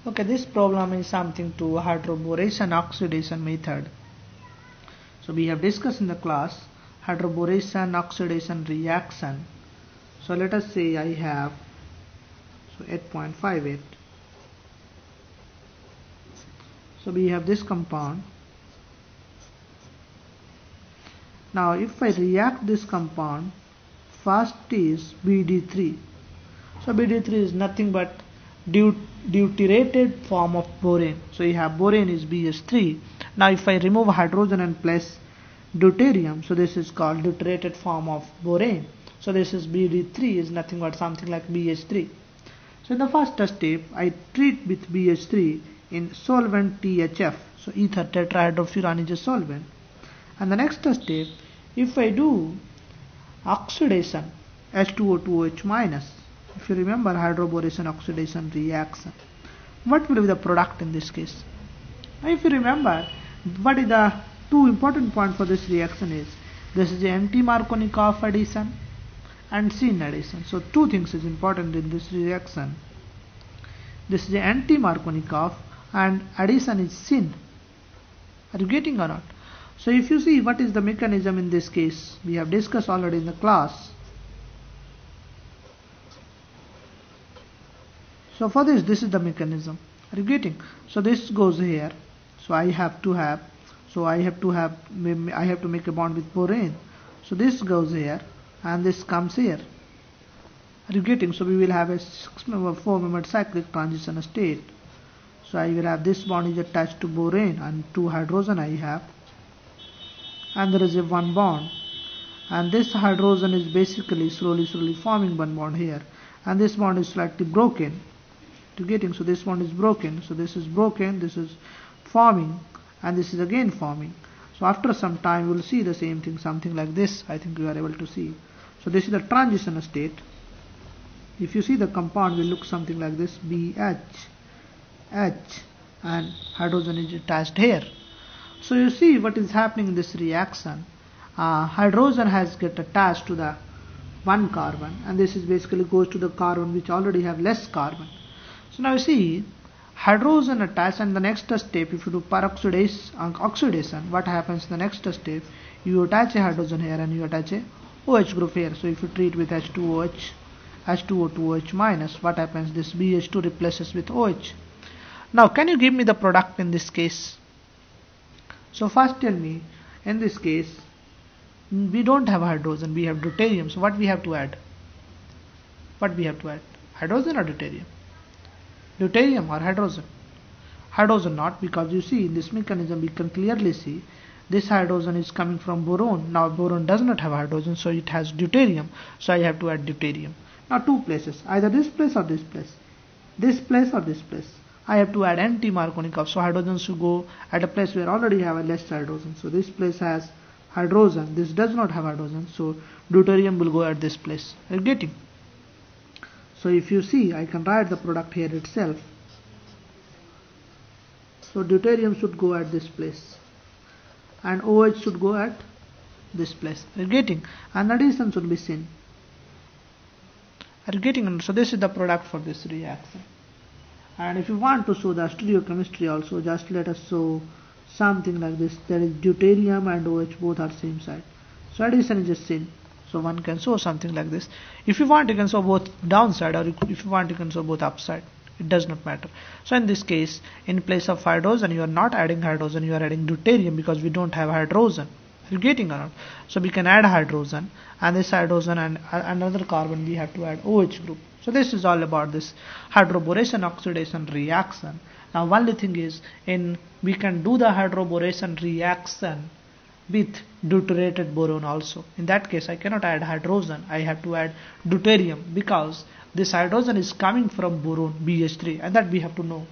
Okay, this problem is something to hydroboration oxidation method. So we have discussed in the class hydroboration oxidation reaction. So let us say I have 8.58. So we have this compound. Now if I react this compound, first is BD3. So BD3 is nothing but deuterated form of borane. So you have borane is BH3. Now if I remove hydrogen and place deuterium, so this is called deuterated form of borane. So this is BD3 is nothing but something like BH3. So in the first step, I treat with BH3 in solvent THF. So ether tetrahydrofuran is a solvent. And the next step, if I do oxidation H2O2OH minus, if you remember hydroboration oxidation reaction, what will be the product in this case? Now if you remember, what is the two important points for this reaction is, this is the anti-Markovnikov addition and syn addition. So two things is important in this reaction. This is the anti-Markovnikov and addition is syn. Are you getting or not? So if you see what is the mechanism in this case, we have discussed already in the class. So for this is the mechanism. Are you getting? So this goes here. So I have to make a bond with borane. So this goes here and this comes here. Are you getting? So we will have a 4-member cyclic transition state. So I will have this bond is attached to borane and 2 hydrogen I have. And there is a 1 bond. And this hydrogen is basically slowly forming 1 bond here. And this bond is slightly broken. To getting, so this one is broken, so this is broken, this is forming, and this is again forming. So after some time we will see the same thing, something like this. I think you are able to see. So this is the transition state. If you see the compound will look something like this, BH, H, and hydrogen is attached here. So you see what is happening in this reaction. Hydrogen has get attached to the 1 carbon, and this is basically goes to the carbon which already have less carbon. So now you see hydrogen attached, and the next step, if you do oxidation, what happens in the next step? You attach a hydrogen here and you attach a OH group here. So if you treat with H2OH, H2O2OH minus, what happens? This BH2 replaces with OH. Now can you give me the product in this case? So first tell me, in this case, we don't have hydrogen, we have deuterium. So what we have to add? What we have to add? Hydrogen or deuterium? Deuterium or hydrogen? Hydrogen not, because you see in this mechanism we can clearly see this hydrogen is coming from boron. Now boron does not have hydrogen, so it has deuterium, so I have to add deuterium. Now 2 places, either this place or this place, this place or this place. I have to add anti-Markovnikov, so hydrogen should go at a place where already have a less hydrogen. So this place has hydrogen, this does not have hydrogen, so deuterium will go at this place. Are you getting? So if you see, I can write the product here itself. So deuterium should go at this place and OH should go at this place. Are you getting? And addition should be syn. Are you getting? So this is the product for this reaction. And if you want to show the stereochemistry also, just let us show something like this. There is deuterium and OH, both are same side. So addition is just syn. So one can show something like this. If you want, you can show both downside, or if you want, you can show both upside. It does not matter. So in this case, in place of hydrogen, you are not adding hydrogen, you are adding deuterium, because we don't have hydrogen. Are you getting around? So we can add hydrogen, and this hydrogen and another carbon we have to add OH group. So this is all about this hydroboration oxidation reaction. Now only thing is, we can do the hydroboration reaction with deuterated boron also. In that case I cannot add hydrogen, I have to add deuterium, because this hydrogen is coming from boron BH3, and that we have to know.